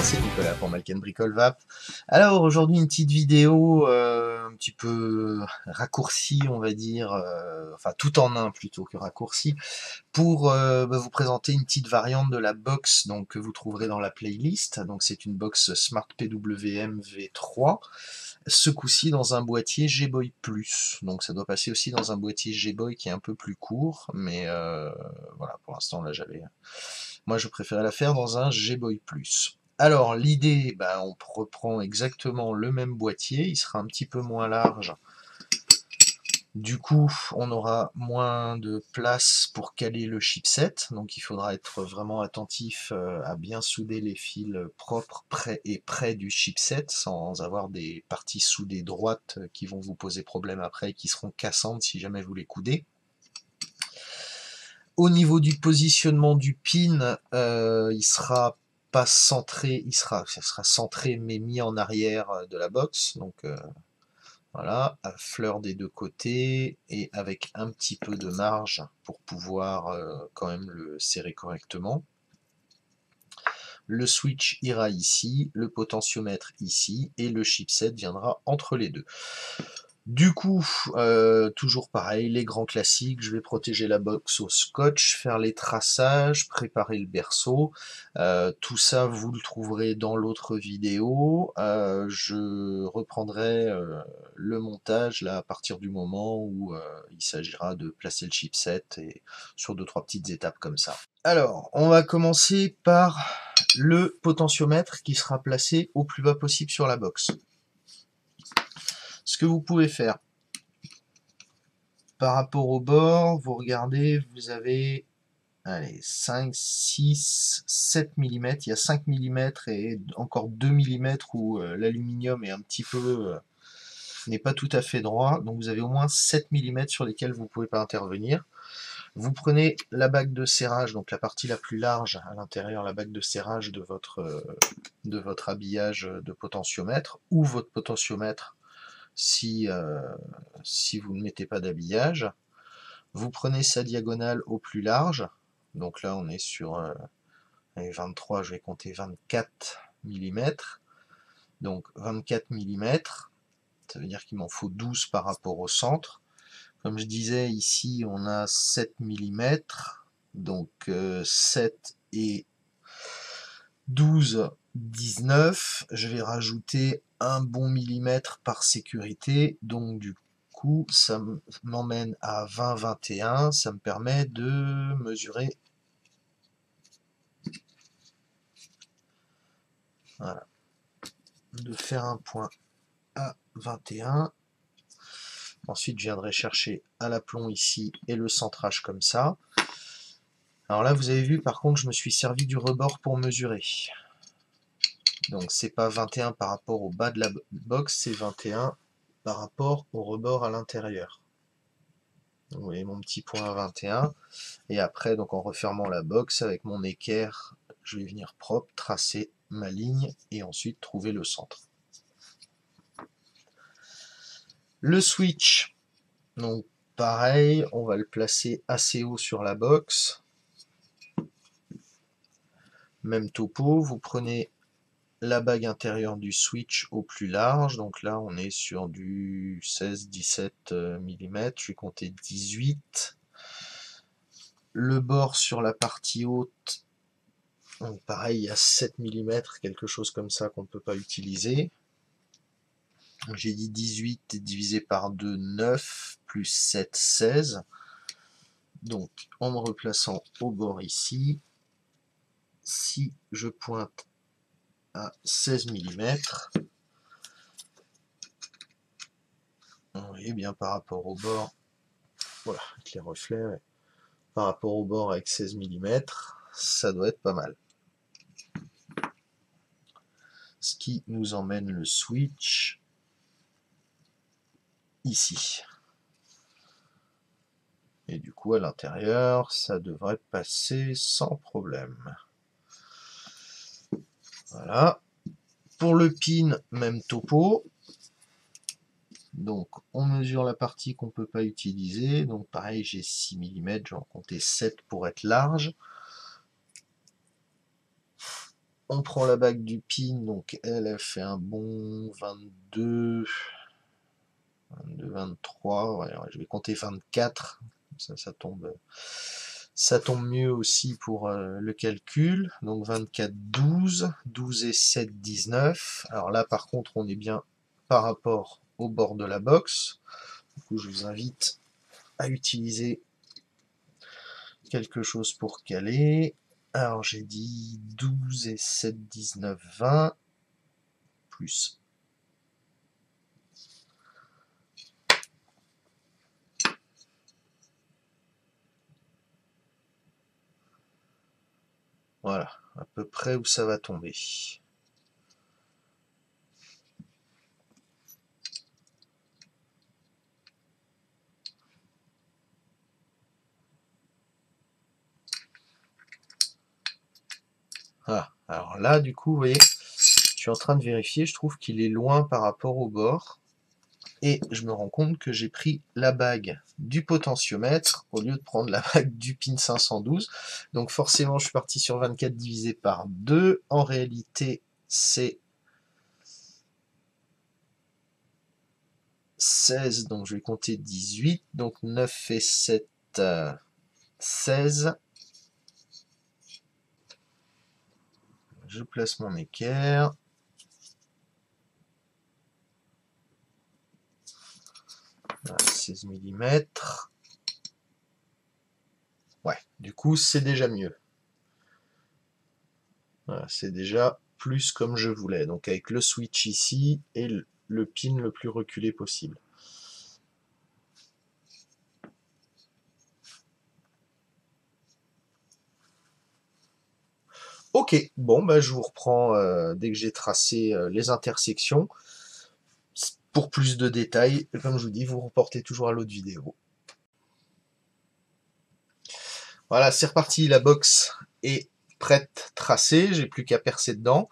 c'est Nicolas pour Malken Bricole Vap. Alors aujourd'hui une petite vidéo un petit peu raccourcie on va dire, enfin tout en un plutôt que raccourcie, pour vous présenter une petite variante de la box donc, que vous trouverez dans la playlist. Donc c'est une box Smart PWM V3, ce coup-ci dans un boîtier G-Boy Plus. Donc ça doit passer aussi dans un boîtier G-Boy qui est un peu plus court, mais voilà, pour l'instant là moi je préférais la faire dans un G-Boy Plus. Alors l'idée, on reprend exactement le même boîtier, il sera un petit peu moins large. Du coup, on aura moins de place pour caler le chipset, donc il faudra être vraiment attentif à bien souder les fils propres près du chipset, sans avoir des parties soudées droites qui vont vous poser problème après et qui seront cassantes si jamais vous les coudez. Au niveau du positionnement du pin, il sera pas centré, ça sera centré mais mis en arrière de la box, donc voilà, à fleur des deux côtés et avec un petit peu de marge pour pouvoir quand même le serrer correctement. Le switch ira ici, le potentiomètre ici et le chipset viendra entre les deux. Du coup, toujours pareil, les grands classiques, je vais protéger la box au scotch, faire les traçages, préparer le berceau. Tout ça, vous le trouverez dans l'autre vidéo. Je reprendrai le montage là à partir du moment où il s'agira de placer le chipset et sur 2-3 petites étapes comme ça. Alors, on va commencer par le potentiomètre qui sera placé au plus bas possible sur la box. Ce que vous pouvez faire par rapport au bord, vous regardez, vous avez allez, 5, 6, 7 mm, il y a 5 mm et encore 2 mm où l'aluminium est un petit peu n'est pas tout à fait droit, donc vous avez au moins 7 mm sur lesquels vous ne pouvez pas intervenir. Vous prenez la bague de serrage, donc la partie la plus large à l'intérieur, la bague de serrage de votre habillage de potentiomètre, ou votre potentiomètre si vous ne mettez pas d'habillage. Vous prenez sa diagonale au plus large, donc là on est sur 23, je vais compter 24 mm, donc 24 mm, ça veut dire qu'il m'en faut 12 par rapport au centre. Comme je disais, ici on a 7 mm, donc 7 et 12, 19, je vais rajouter un bon millimètre par sécurité, donc du coup ça m'emmène à 20, 21, ça me permet de mesurer, voilà, de faire un point à 21. Ensuite je viendrai chercher à l'aplomb ici et le centrage comme ça. Alors là vous avez vu par contre je me suis servi du rebord pour mesurer. Donc c'est pas 21 par rapport au bas de la box, c'est 21 par rapport au rebord à l'intérieur. Vous voyez mon petit point à 21. Et après, donc en refermant la box avec mon équerre, je vais venir propre, tracer ma ligne et ensuite trouver le centre. Le switch, donc pareil, on va le placer assez haut sur la box. Même topo, vous prenez la bague intérieure du switch au plus large, donc là on est sur du 16-17 mm, je vais compter 18. Le bord sur la partie haute, donc pareil, il y a 7 mm, quelque chose comme ça qu'on ne peut pas utiliser. J'ai dit 18 divisé par 2, 9, plus 7, 16. Donc en me replaçant au bord ici, si je pointe à 16 mm, vous voyez bien par rapport au bord, voilà, avec les reflets, ouais. Par rapport au bord avec 16 mm, ça doit être pas mal. Ce qui nous emmène le switch ici. Et du coup, à l'intérieur, ça devrait passer sans problème. Voilà. Pour le pin, même topo. Donc, on mesure la partie qu'on ne peut pas utiliser. Donc, pareil, j'ai 6 mm, j'en comptais 7 pour être large. On prend la bague du pin, donc elle a fait un bon 22, 23, ouais, je vais compter 24, ça tombe mieux aussi pour le calcul. Donc 24, 12, 12 et 7, 19. Alors là, par contre, on est bien par rapport au bord de la box. Du coup, je vous invite à utiliser quelque chose pour caler. Alors j'ai dit 12 et 7, 19, 20, plus. Voilà, à peu près où ça va tomber. Ah, alors là, du coup, vous voyez, je suis en train de vérifier, je trouve qu'il est loin par rapport au bord. Et je me rends compte que j'ai pris la bague du potentiomètre au lieu de prendre la bague du pin 512. Donc forcément, je suis parti sur 24 divisé par 2. En réalité, c'est 16, donc je vais compter 18. Donc 9 et 7, 16. Je place mon équerre. Voilà, 16 mm. Ouais, du coup, c'est déjà mieux. Voilà, c'est déjà plus comme je voulais. Donc avec le switch ici et le pin le plus reculé possible. Ok, bon, bah, je vous reprends dès que j'ai tracé les intersections. Pour plus de détails, comme je vous dis, vous reportez toujours à l'autre vidéo. Voilà, c'est reparti, la box est prête, tracée, j'ai plus qu'à percer dedans.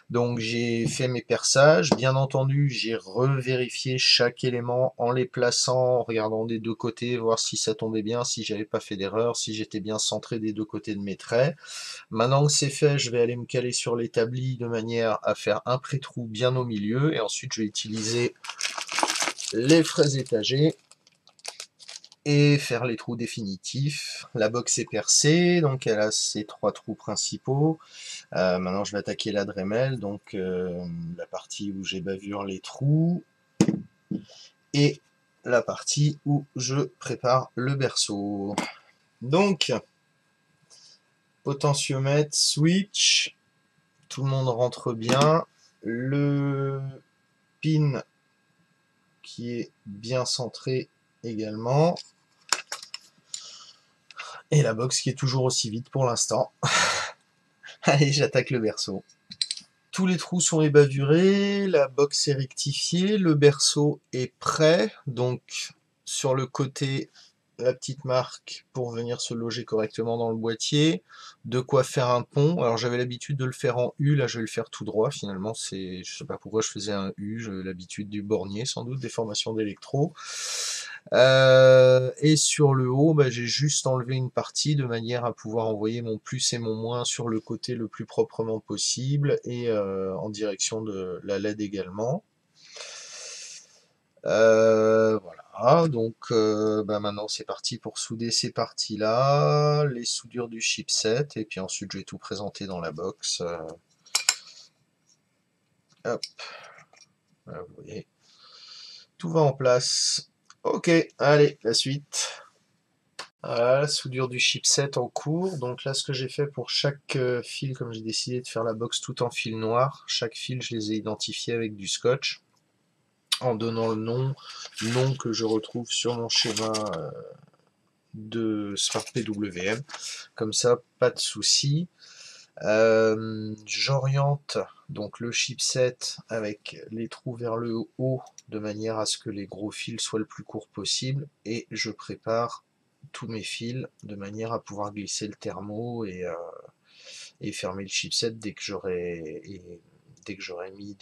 Donc j'ai fait mes perçages, bien entendu j'ai revérifié chaque élément en les plaçant, en regardant des deux côtés, voir si ça tombait bien, si j'avais pas fait d'erreur, si j'étais bien centré des deux côtés de mes traits. Maintenant que c'est fait, je vais aller me caler sur l'établi de manière à faire un pré-trou bien au milieu, et ensuite je vais utiliser les fraises étagées et faire les trous définitifs. La box est percée, donc elle a ses 3 trous principaux. Maintenant je vais attaquer la Dremel, donc la partie où j'ai bavure les trous, et la partie où je prépare le berceau. Donc, potentiomètre, switch, tout le monde rentre bien. Le pin qui est bien centré également. Et la box qui est toujours aussi vide pour l'instant. Allez, j'attaque le berceau. Tous les trous sont ébavurés, la box est rectifiée, le berceau est prêt. Donc sur le côté, la petite marque pour venir se loger correctement dans le boîtier. De quoi faire un pont. Alors j'avais l'habitude de le faire en U, là je vais le faire tout droit. Finalement, je sais pas pourquoi je faisais un U, j'ai l'habitude du bornier, sans doute, des formations d'électro. Et sur le haut, bah, j'ai juste enlevé une partie de manière à pouvoir envoyer mon plus et mon moins sur le côté le plus proprement possible et en direction de la LED également. Voilà, donc bah maintenant c'est parti pour souder ces parties-là, les soudures du chipset, et puis ensuite je vais tout présenter dans la box. Hop, voilà, vous voyez, tout va en place. Ok, allez, la suite. Voilà, la soudure du chipset en cours. Donc là, ce que j'ai fait pour chaque fil, comme j'ai décidé de faire la box tout en fil noir, chaque fil, je les ai identifiés avec du scotch, en donnant le nom que je retrouve sur mon schéma de Smart PWM. Comme ça, pas de souci. J'oriente donc le chipset avec les trous vers le haut de manière à ce que les gros fils soient le plus court possible, et je prépare tous mes fils de manière à pouvoir glisser le thermo et fermer le chipset dès que j'aurai mis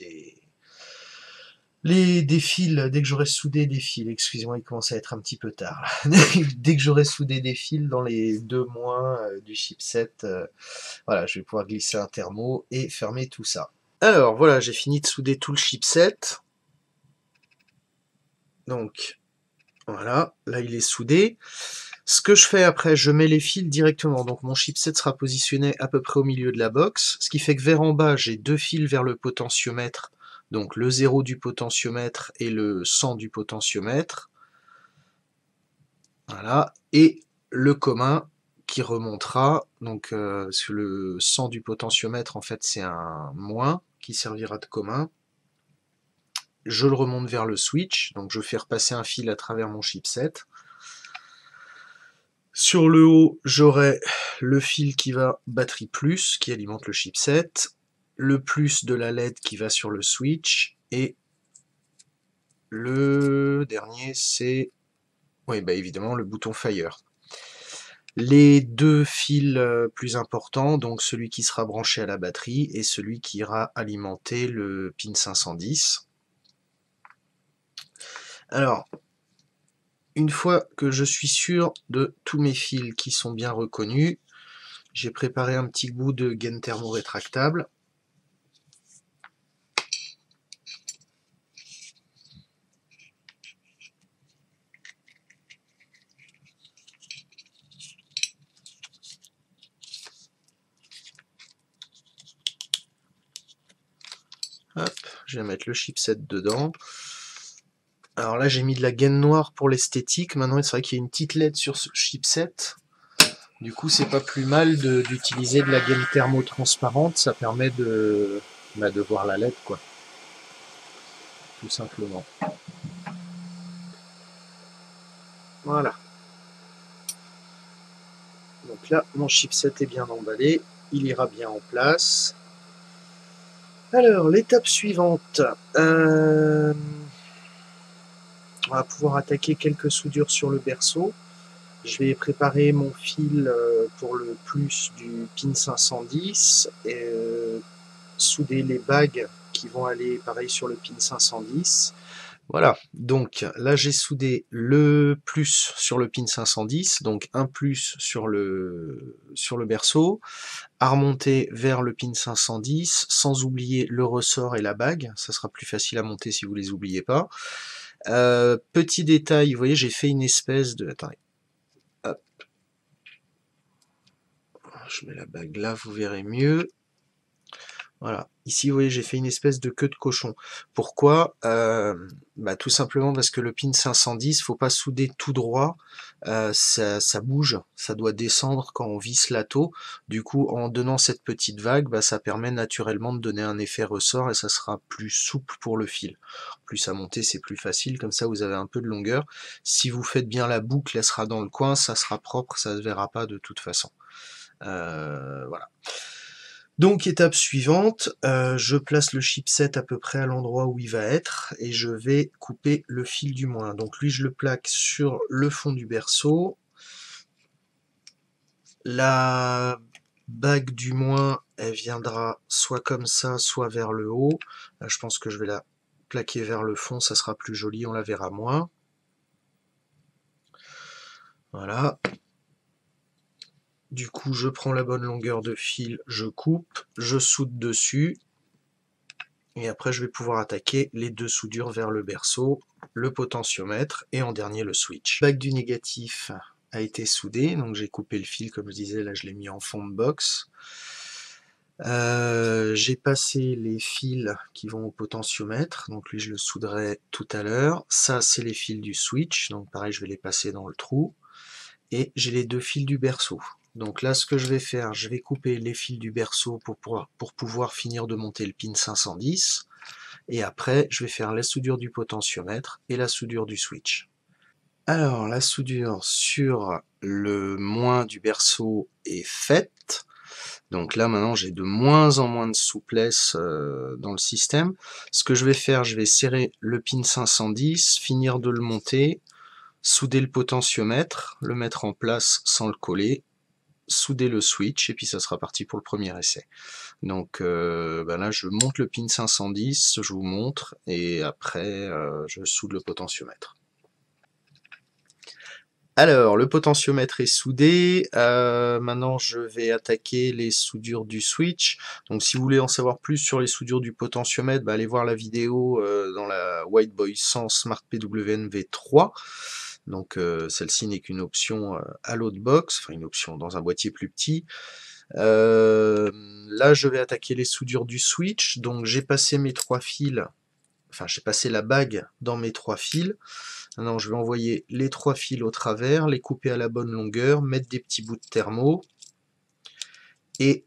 Des fils, dès que j'aurai soudé des fils, excusez-moi, il commence à être un petit peu tard, là. Dès que j'aurai soudé des fils dans les 2 mois du chipset, voilà, je vais pouvoir glisser un thermo et fermer tout ça. Alors voilà, j'ai fini de souder tout le chipset. Donc voilà, là il est soudé. Ce que je fais après, je mets les fils directement. Donc mon chipset sera positionné à peu près au milieu de la box, ce qui fait que vers en bas, j'ai 2 fils vers le potentiomètre, donc le 0 du potentiomètre et le 100 du potentiomètre. Voilà, et le commun qui remontera, donc parce que le 100 du potentiomètre, en fait, c'est un moins qui servira de commun. Je le remonte vers le switch, donc je fais repasser un fil à travers mon chipset. Sur le haut, j'aurai le fil qui va batterie plus, qui alimente le chipset, le plus de la LED qui va sur le switch, et le dernier, c'est, oui, bah évidemment, le bouton Fire. Les 2 fils plus importants, donc celui qui sera branché à la batterie et celui qui ira alimenter le pin 510. Alors, une fois que je suis sûr de tous mes fils qui sont bien reconnus, j'ai préparé un petit bout de gaine thermo rétractable. Hop, je vais mettre le chipset dedans. Alors là, j'ai mis de la gaine noire pour l'esthétique. Maintenant, c'est vrai qu'il y a une petite LED sur ce chipset. Du coup, c'est pas plus mal d'utiliser de la gaine thermo-transparente. Ça permet de voir la LED, quoi. Tout simplement. Voilà. Donc là, mon chipset est bien emballé. Il ira bien en place. Alors, l'étape suivante. On va pouvoir attaquer quelques soudures sur le berceau. Je vais préparer mon fil pour le plus du pin 510 et souder les bagues qui vont aller pareil sur le pin 510. Voilà, donc là j'ai soudé le plus sur le pin 510, donc un plus sur le berceau, à remonter vers le pin 510, sans oublier le ressort et la bague, ça sera plus facile à monter si vous les oubliez pas. Petit détail, vous voyez j'ai fait une espèce de... Attendez, hop. Je mets la bague là, vous verrez mieux. Voilà, ici vous voyez j'ai fait une espèce de queue de cochon. Pourquoi? Tout simplement parce que le pin 510, faut pas souder tout droit, ça bouge, ça doit descendre quand on visse la taux. Du coup, en donnant cette petite vague, ça permet naturellement de donner un effet ressort et ça sera plus souple pour le fil. Plus à monter, c'est plus facile, comme ça vous avez un peu de longueur. Si vous faites bien la boucle, elle sera dans le coin, ça sera propre, ça se verra pas de toute façon. Voilà. Donc étape suivante, je place le chipset à peu près à l'endroit où il va être et je vais couper le fil du moins. Donc lui je le plaque sur le fond du berceau. La bague du moins elle viendra soit comme ça, soit vers le haut. Là, je pense que je vais la plaquer vers le fond, ça sera plus joli, on la verra moins. Voilà. Du coup je prends la bonne longueur de fil, je coupe, je soude dessus. Et après, je vais pouvoir attaquer les 2 soudures vers le berceau, le potentiomètre et en dernier le switch. La bague du négatif a été soudée, donc j'ai coupé le fil, comme je disais, là je l'ai mis en fond de box. J'ai passé les fils qui vont au potentiomètre, donc lui je le souderai tout à l'heure. Ça c'est les fils du switch, donc pareil je vais les passer dans le trou. Et j'ai les 2 fils du berceau. Donc là, ce que je vais faire, je vais couper les fils du berceau pour pouvoir finir de monter le pin 510. Et après, je vais faire la soudure du potentiomètre et la soudure du switch. Alors, la soudure sur le moins du berceau est faite. Donc là, maintenant, j'ai de moins en moins de souplesse dans le système. Ce que je vais faire, je vais serrer le pin 510, finir de le monter, souder le potentiomètre, le mettre en place sans le coller, souder le switch, et puis ça sera parti pour le premier essai. Donc là, je monte le pin 510, je vous montre, et après, je soude le potentiomètre. Alors, le potentiomètre est soudé. Maintenant, je vais attaquer les soudures du switch. Donc, si vous voulez en savoir plus sur les soudures du potentiomètre, allez voir la vidéo dans la Whiteboy 100 Smart PWM V3. Donc, celle-ci n'est qu'une option à l'autre box, enfin une option dans un boîtier plus petit. Là, je vais attaquer les soudures du switch. Donc, j'ai passé mes 3 fils, enfin, j'ai passé la bague dans mes 3 fils. Maintenant, je vais envoyer les 3 fils au travers, les couper à la bonne longueur, mettre des petits bouts de thermo. Et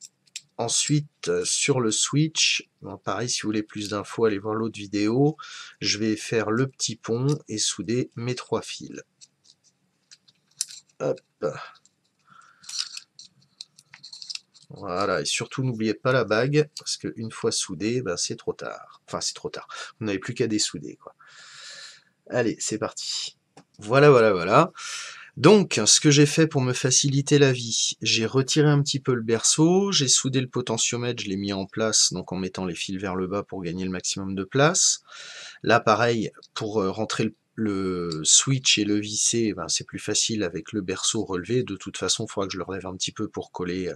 ensuite, sur le switch, pareil, si vous voulez plus d'infos, allez voir l'autre vidéo. Je vais faire le petit pont et souder mes 3 fils. Hop. Voilà, et surtout n'oubliez pas la bague, parce qu'une fois soudé, c'est trop tard. Enfin, c'est trop tard. Vous n'avez plus qu'à dessouder, quoi. Allez, c'est parti. Voilà. Donc, ce que j'ai fait pour me faciliter la vie, j'ai retiré un petit peu le berceau, j'ai soudé le potentiomètre, je l'ai mis en place, donc en mettant les fils vers le bas pour gagner le maximum de place. Là, pareil, pour rentrer le switch et le visser, c'est plus facile avec le berceau relevé. De toute façon, il faudra que je le relève un petit peu pour coller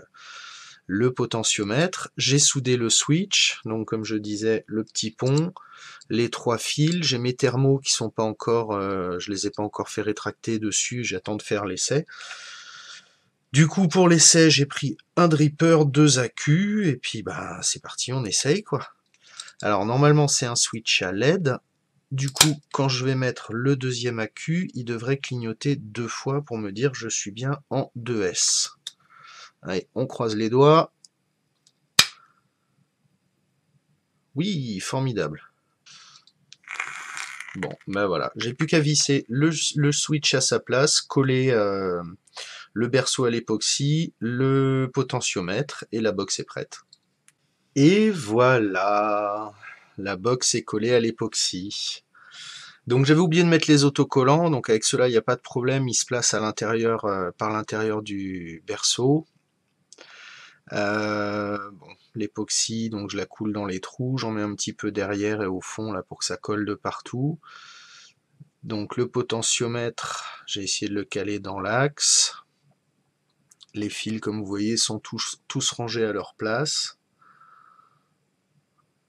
le potentiomètre. J'ai soudé le switch, donc comme je disais, le petit pont, les 3 fils, j'ai mes thermos qui sont pas encore, je les ai pas encore fait rétracter dessus, j'attends de faire l'essai. Du coup, pour l'essai, j'ai pris un dripper, 2 accus, et puis c'est parti, on essaye quoi. Alors normalement c'est un switch à LED, du coup quand je vais mettre le deuxième accu, il devrait clignoter 2 fois pour me dire je suis bien en 2S. Allez, on croise les doigts. Oui, formidable. Bon, voilà, j'ai plus qu'à visser le switch à sa place, coller le berceau à l'époxy, le potentiomètre, et la box est prête. Et voilà, la box est collée à l'époxy. Donc j'avais oublié de mettre les autocollants, donc avec cela il n'y a pas de problème, ils se placent à l'intérieur, par l'intérieur du berceau. Bon, l'époxy, donc je la coule dans les trous, j'en mets un petit peu derrière et au fond là pour que ça colle de partout. Donc le potentiomètre, j'ai essayé de le caler dans l'axe. Les fils, comme vous voyez, sont tous rangés à leur place.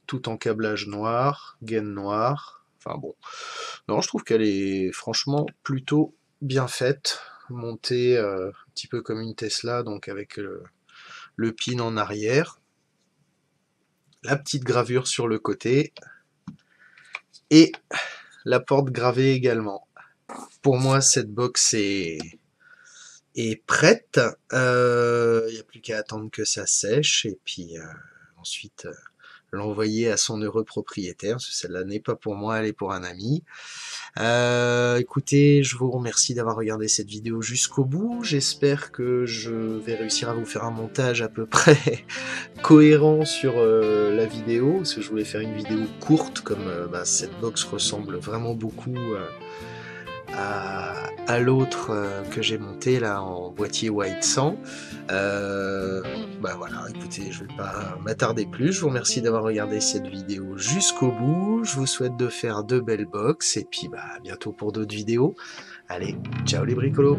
Tout en câblage noir, gaine noire. Enfin bon, non, je trouve qu'elle est franchement plutôt bien faite. Montée un petit peu comme une Tesla, donc avec le pin en arrière. La petite gravure sur le côté. Et la porte gravée également. Pour moi, cette box est prête. Il n'y a plus qu'à attendre que ça sèche et puis ensuite l'envoyer à son heureux propriétaire. Celle-là n'est pas pour moi, elle est pour un ami. Écoutez, je vous remercie d'avoir regardé cette vidéo jusqu'au bout. J'espère que je vais réussir à vous faire un montage à peu près cohérent sur la vidéo, parce que je voulais faire une vidéo courte, comme cette box ressemble vraiment beaucoup à l'autre que j'ai monté là en boîtier White 100. Voilà, écoutez, je vais pas m'attarder plus. Je vous remercie d'avoir regardé cette vidéo jusqu'au bout. Je vous souhaite de faire de belles box et puis à bientôt pour d'autres vidéos. Allez, ciao les bricolos!